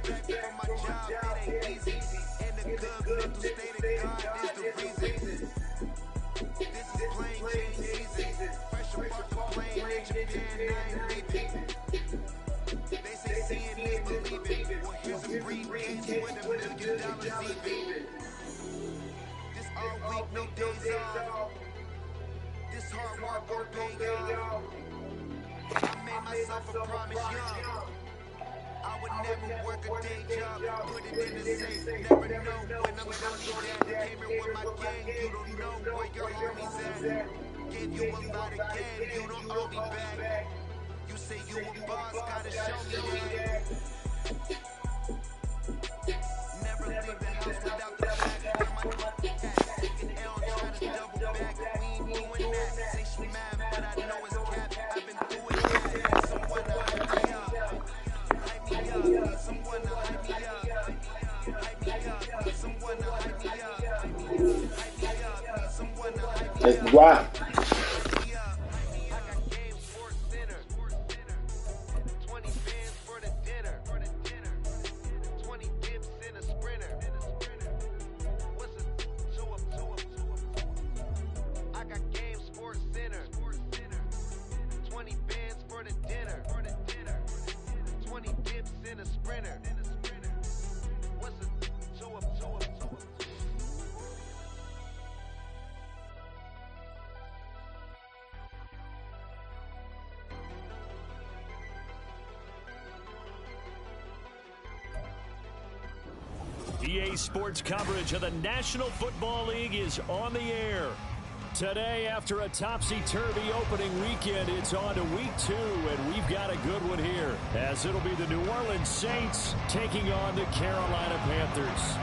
respect for my job, it ain't easy. In the good mental state of God is the reason. This is plain Jane season. Fresh off the plane in Japan, I ain't leaving. They say seeing is believing. Well, here's a briefcase with $1 million even. This all week, no days off. This hard work gon' pay off. I made myself a promise young. I would never work a day job, put it in the safe. Never know when I'm gonna need that. Came here with my gang, you don't know where your homies at. Gave you a lot of game, you don't owe me back. You say you a boss, gotta show me that. Never leave the house without the fact. Where my at? Taking L, trying to double back. We ain't doing that. Say she mad, but I know it's cap. I've been through it, yeah. Someone to hype me up. Hype me up. Need someone to hype me up. Hype me up. Need someone to hype me up. Hype me up. Need someone to hype me up. Let's rock. EA Sports coverage of the National Football League is on the air. Today, after a topsy-turvy opening weekend, it's on to week 2, and we've got a good one here, as it'll be the New Orleans Saints taking on the Carolina Panthers.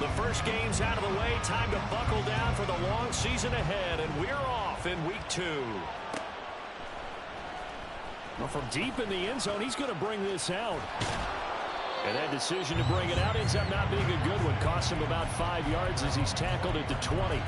The first game's out of the way. Time to buckle down for the long season ahead, and we're off in week 2. Well, from deep in the end zone, he's going to bring this out. And that decision to bring it out ends up not being a good one. Cost him about 5 yards as he's tackled at the 20.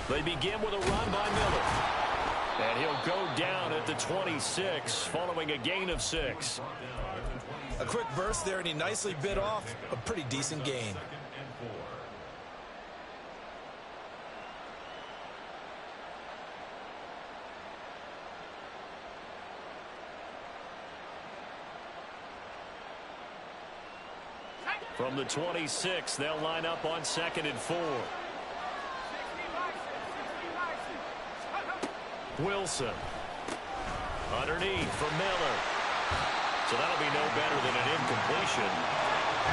They begin with a run by Miller. And he'll go down at the 26 following a gain of 6. A quick burst there, and he nicely bit off a pretty decent gain. From the 26, they'll line up on 2nd and 4. Wilson. Underneath for Miller. So that'll be no better than an incompletion.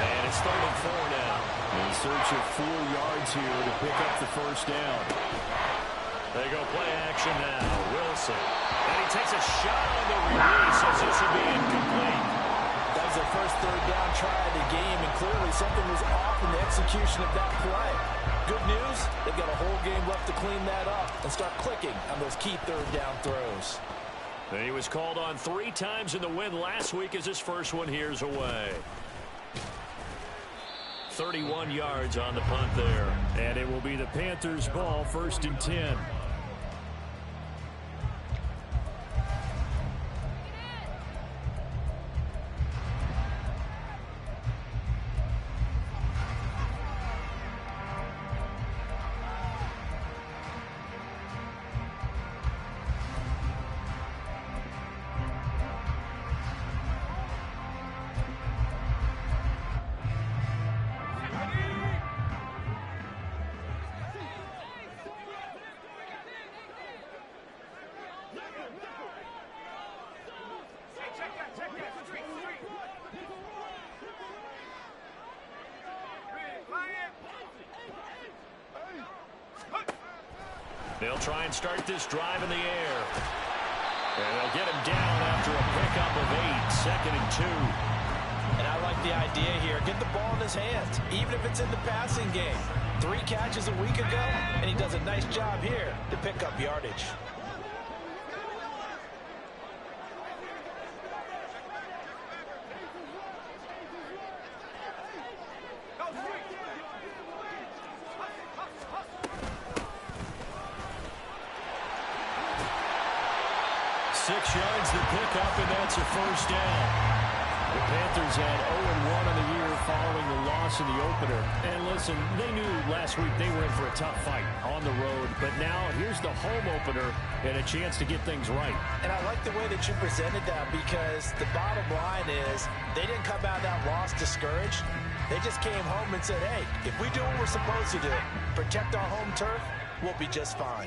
And it's 3rd and 4 now. In search of 4 yards here to pick up the first down. They go play action now. Wilson. And he takes a shot on the release as this will be incomplete. That was their first 3rd down try of the game, and clearly something was off in the execution of that play. Good news, they've got a whole game left to clean that up and start clicking on those key 3rd down throws. And he was called on 3 times in the win last week as his first one here's away. 31 yards on the punt there. And it will be the Panthers' ball, 1st and 10. They'll try and start this drive in the air. And they'll get him down after a pickup of 8, 2nd and 2. And I like the idea here. Get the ball in his hands, even if it's in the passing game. 3 catches a week ago, and he does a nice job here to pick up yardage. Yards the pickup, and that's a first down. The Panthers had 0-1 on the year following the loss in the opener. And listen, they knew last week they were in for a tough fight on the road. But now here's the home opener and a chance to get things right. And I like the way that you presented that, because the bottom line is they didn't come out of that loss discouraged. They just came home and said, hey, if we do what we're supposed to do, protect our home turf, we'll be just fine.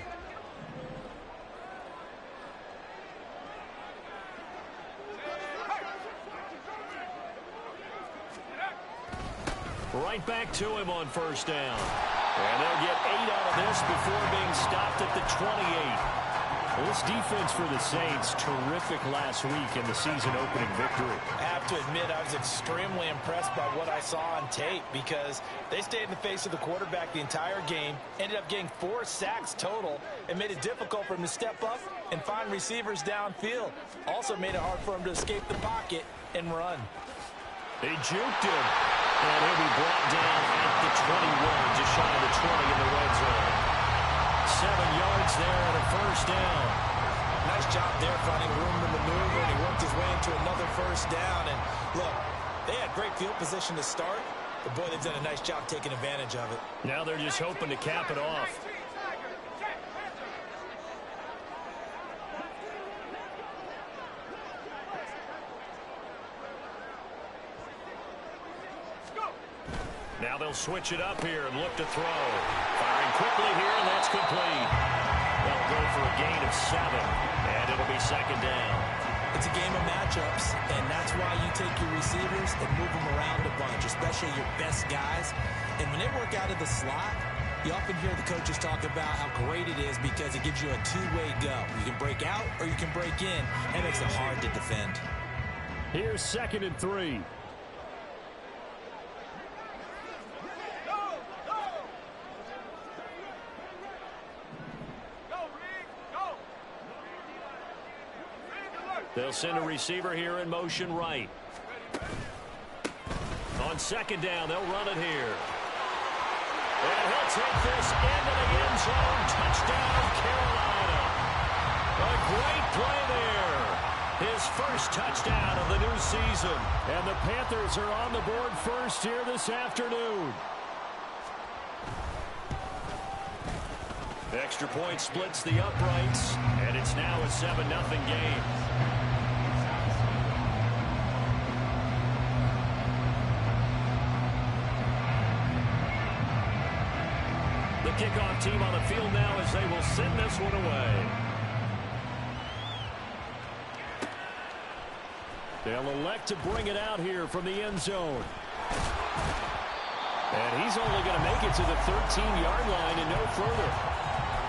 Right back to him on first down. And they'll get 8 out of this before being stopped at the 28. Well, this defense for the Saints, terrific last week in the season-opening victory. I have to admit, I was extremely impressed by what I saw on tape, because they stayed in the face of the quarterback the entire game, ended up getting 4 sacks total, and made it difficult for him to step up and find receivers downfield. Also made it hard for him to escape the pocket and run. They juked him. And he'll be brought down at the 21, just shy of the 20 in the red zone. 7 yards there and a first down. Nice job there finding room to maneuver, and he worked his way into another first down. And look, they had great field position to start, but boy, they've done a nice job taking advantage of it. Now they're just hoping to cap it off. Now they'll switch it up here and look to throw. Firing quickly here, and that's complete. They'll go for a gain of 7, and it'll be 2nd down. It's a game of matchups, and that's why you take your receivers and move them around a bunch, especially your best guys. And when they work out of the slot, you often hear the coaches talk about how great it is, because it gives you a two-way go. You can break out or you can break in. That makes it hard to defend. Here's 2nd and 3. They'll send a receiver here in motion right. On 2nd down, they'll run it here. And he'll take this into the end zone. Touchdown, Carolina. A great play there. His first touchdown of the new season. And the Panthers are on the board first here this afternoon. Extra point splits the uprights, and it's now a 7-0 game. The kickoff team on the field now as they will send this one away. They'll elect to bring it out here from the end zone. And he's only going to make it to the 13-yard line and no further.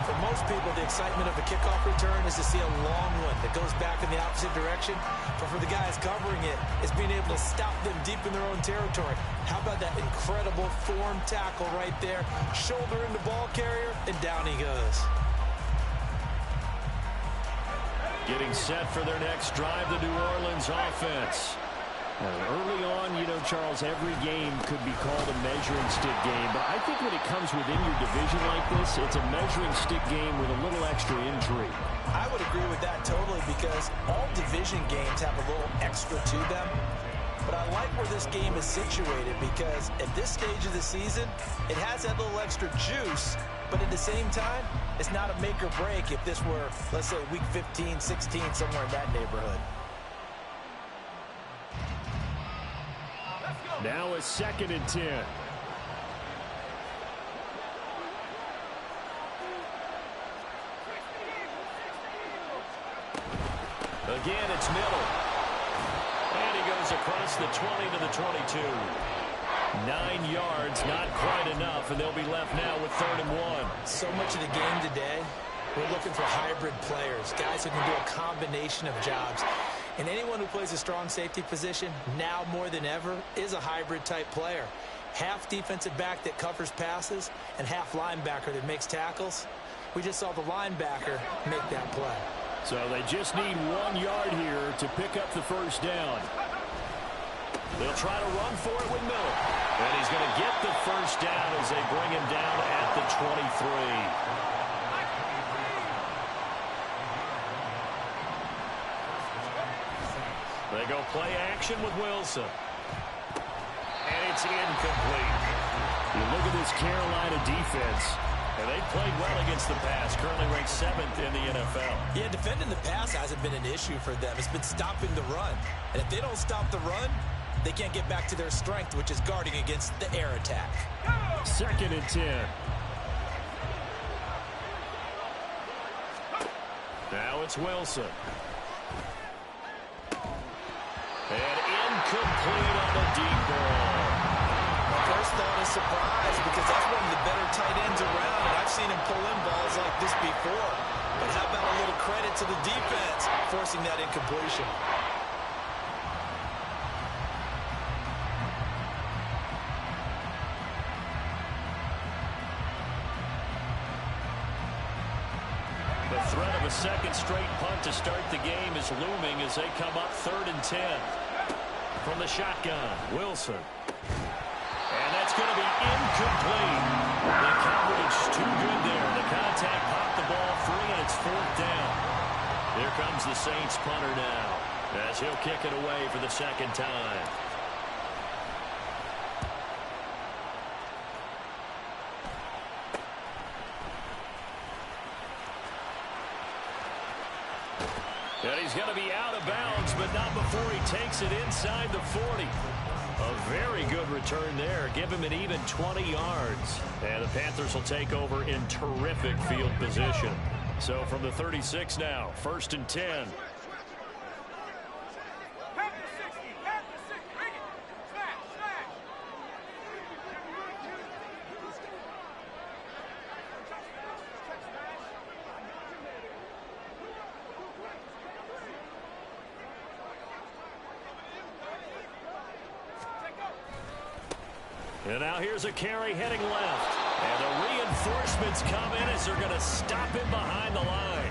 For most people, the excitement of a kickoff return is to see a long one that goes back in the opposite direction. But for the guys covering it, it's being able to stop them deep in their own territory. How about that incredible form tackle right there? Shoulder in the ball carrier, and down he goes. Getting set for their next drive, the New Orleans offense. Early on, you know, Charles, every game could be called a measuring stick game. But I think when it comes within your division like this, it's a measuring stick game with a little extra intrigue. I would agree with that totally, because all division games have a little extra to them. But I like where this game is situated, because at this stage of the season, it has that little extra juice. But at the same time, it's not a make or break if this were, let's say, week 15, 16, somewhere in that neighborhood. Now a 2nd and 10. Again, it's Miller. And he goes across the 20 to the 22. 9 yards, not quite enough, and they'll be left now with 3rd and 1. So much of the game today We're looking for hybrid players, guys who can do a combination of jobs. And anyone who plays a strong safety position, now more than ever, is a hybrid-type player. Half defensive back that covers passes and half linebacker that makes tackles. We just saw the linebacker make that play. So they just need 1 yard here to pick up the first down. They'll try to run for it with Miller. And he's going to get the first down as they bring him down at the 23. They go play action with Wilson. And it's incomplete. You look at this Carolina defense, and they played well against the pass, currently ranked 7th in the NFL. Yeah, defending the pass hasn't been an issue for them. It's been stopping the run. And if they don't stop the run, they can't get back to their strength, which is guarding against the air attack. 2nd and 10. Now it's Wilson. And incomplete on the deep ball. My first thought is surprise because that's one of the better tight ends around, and I've seen him pull in balls like this before. But how about a little credit to the defense forcing that incompletion? The threat of a second straight punt to start the game is looming as they come up 3rd and 10. From the shotgun, Wilson. And that's going to be incomplete. The coverage too good there. The contact popped the ball free, and it's 4th down. Here comes the Saints punter now as he'll kick it away for the 2nd time. And he's going to be out of bounds, but not before he takes it inside the 40. A very good return there. Give him an even 20 yards. And the Panthers will take over in terrific field position. So from the 36 now, 1st and 10. And now here's a carry heading left. And the reinforcements come in as they're going to stop him behind the line.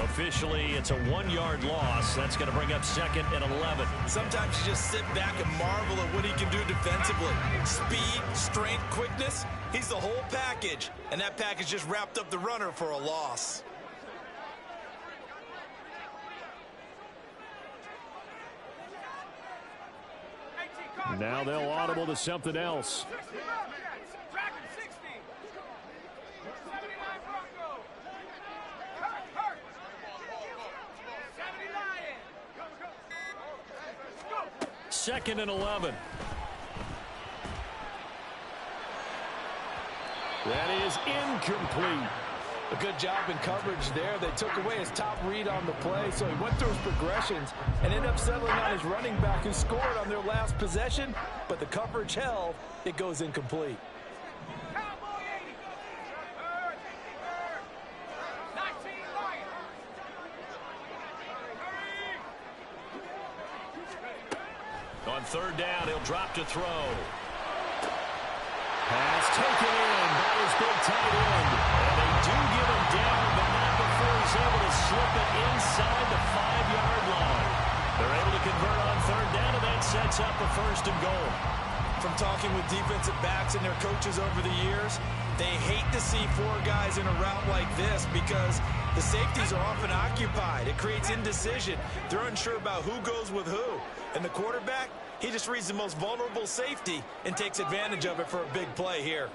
Officially, it's a 1-yard loss. That's going to bring up 2nd and 11. Sometimes you just sit back and marvel at what he can do defensively. Speed, strength, quickness. He's the whole package. And that package just wrapped up the runner for a loss. Now they'll audible to something else. Second and 11. That is incomplete. A good job in coverage there. They took away his top read on the play, so he went through his progressions and ended up settling on his running back who scored on their last possession, but the coverage held. It goes incomplete. On 3rd down, he'll drop to throw. Pass taken in by his big tight end. And they do get him down, but not before he's able to slip it inside the 5-yard line. They're able to convert on 3rd down, and that sets up a 1st and goal. From talking with defensive backs and their coaches over the years, they hate to see 4 guys in a route like this because the safeties are often occupied. It creates indecision. They're unsure about who goes with who. And the quarterback, he just reads the most vulnerable safety and takes advantage of it for a big play here.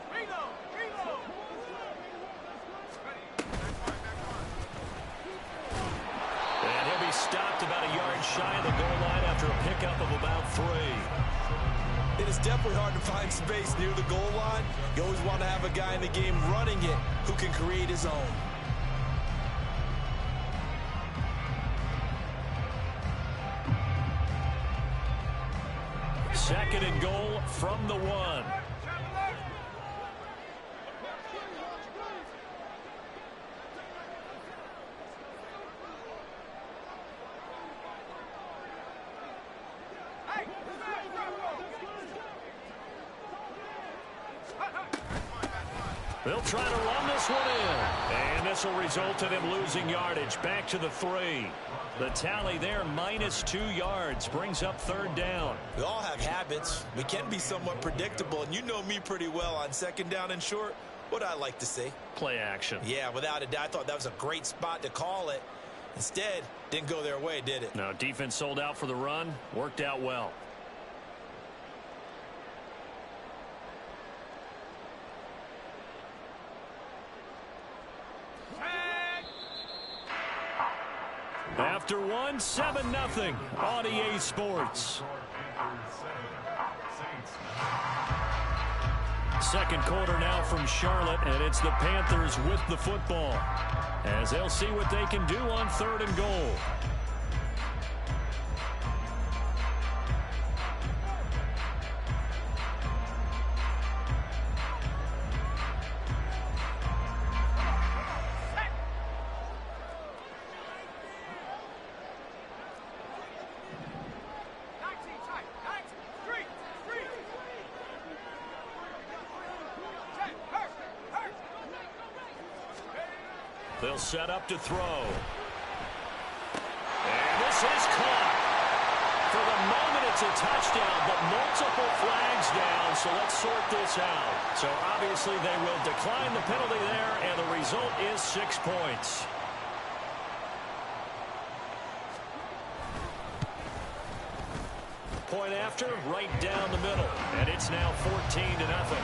And he'll be stopped about a yard shy of the goal line after a pickup of about 3. It is definitely hard to find space near the goal line. You always want to have a guy in the game running it who can create his own. Second and goal from the 1. They'll try to run this one in. And this will result in him losing yardage. Back to the 3. The tally there, -2 yards, brings up 3rd down. We all have habits. We can be somewhat predictable, and you know me pretty well on 2nd down and short. What I like to see? Play action. Yeah, without a doubt. I thought that was a great spot to call it. Instead, didn't go their way, did it? No, defense sold out for the run. Worked out well. After one, 7-0 on EA Sports. Second quarter now from Charlotte, and it's the Panthers with the football as they'll see what they can do on 3rd and goal. They'll set up to throw. And this is caught. For the moment, it's a touchdown, but multiple flags down, so let's sort this out. So obviously they will decline the penalty there, and the result is 6 points. Point after, right down the middle, and it's now 14-0.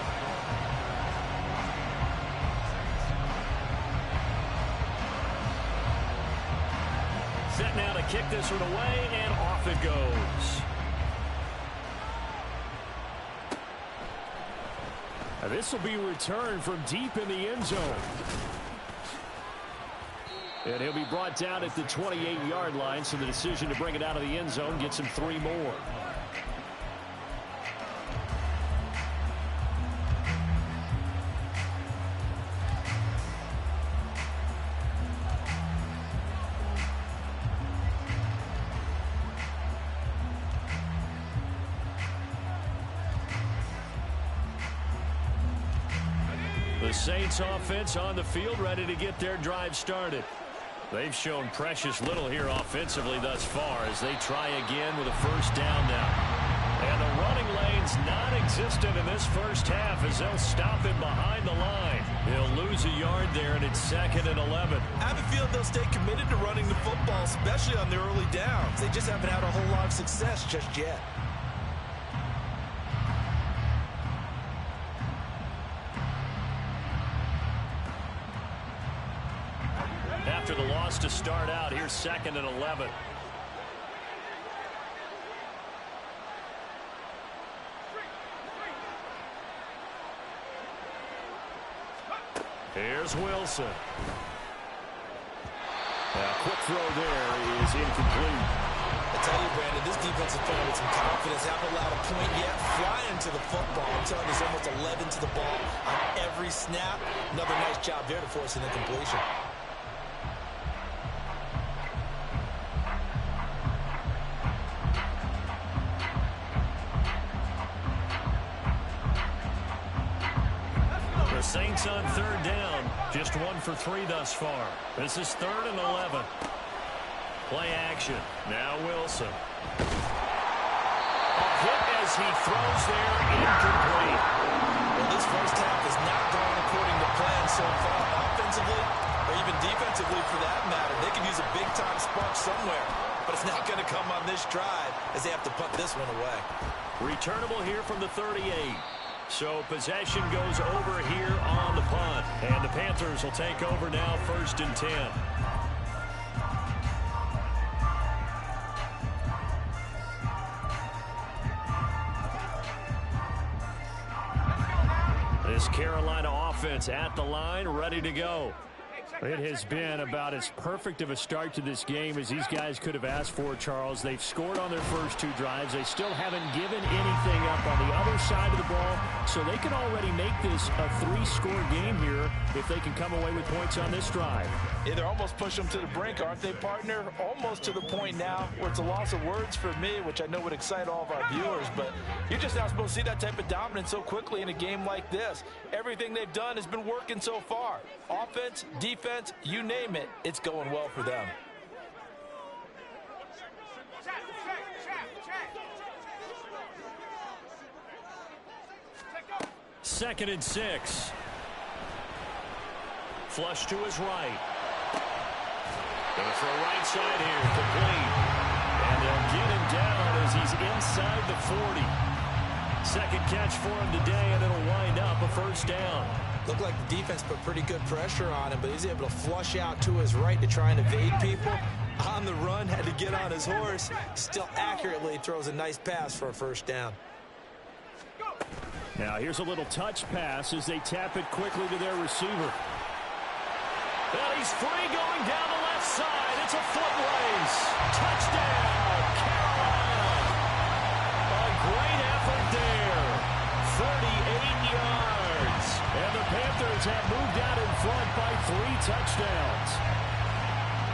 Set now to kick this one away, and off it goes. And this will be returned from deep in the end zone. And he'll be brought down at the 28-yard line, so the decision to bring it out of the end zone gets him 3 more. The Saints offense on the field, ready to get their drive started. They've shown precious little here offensively thus far as they try again with a 1st down now. And the running lane's non-existent in this first half as they'll stop him behind the line. He'll lose a yard there, and it's 2nd and 11. I have a feeling they'll stay committed to running the football, especially on the early downs. They just haven't had a whole lot of success just yet. After the loss to start out, here's 2nd and 11. Here's Wilson. Quick throw there is incomplete. I tell you, Brandon, this defense is playing with some confidence. Haven't allowed a point yet. Flying to the football. I'm telling you, there's almost 11 to the ball on every snap. Another nice job there to force an incompletion. The Saints on 3rd down, just 1 for 3 thus far. This is 3rd and 11. Play action. Now Wilson. A hit as he throws there, incomplete. Well, this first half has not gone according to plan so far, offensively or even defensively for that matter. They could use a big-time spark somewhere, but it's not going to come on this drive as they have to punt this one away. Returnable here from the 38. So possession goes over here on the punt. And the Panthers will take over now, 1st and 10. This Carolina offense at the line, ready to go. It has been about as perfect of a start to this game as these guys could have asked for, Charles. They've scored on their first 2 drives. They still haven't given anything up on the other side of the ball, so they can already make this a 3-score game here if they can come away with points on this drive. Yeah, they're almost pushing them to the brink, aren't they, partner? Almost to the point now where it's a loss of words for me, which I know would excite all of our viewers, but you're just not supposed to see that type of dominance so quickly in a game like this. Everything they've done has been working so far. Offense, defense, you name it, it's going well for them. Second and 6. Flush to his right. Going for a right side here, complete. And they'll get him down as he's inside the 40. Second catch for him today, and it'll wind up a first down. Looked like the defense put pretty good pressure on him, but he's able to flush out to his right to try and evade people. On the run, had to get on his horse. Still accurately throws a nice pass for a first down. Now here's a little touch pass as they tap it quickly to their receiver. Well, he's free going down the left side. It's a foot race. Touchdown, Carolina. A great effort there. 38 yards. And the Panthers have moved out in front by 3 touchdowns.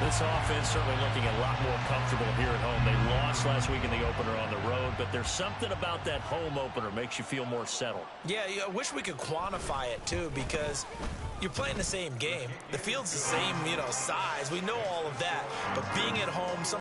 This offense certainly looking a lot more comfortable here at home. They lost last week in the opener on the road, but there's something about that home opener makes you feel more settled. Yeah, I wish we could quantify it, too, because you're playing the same game. The field's the same, size. We know all of that. But being at home,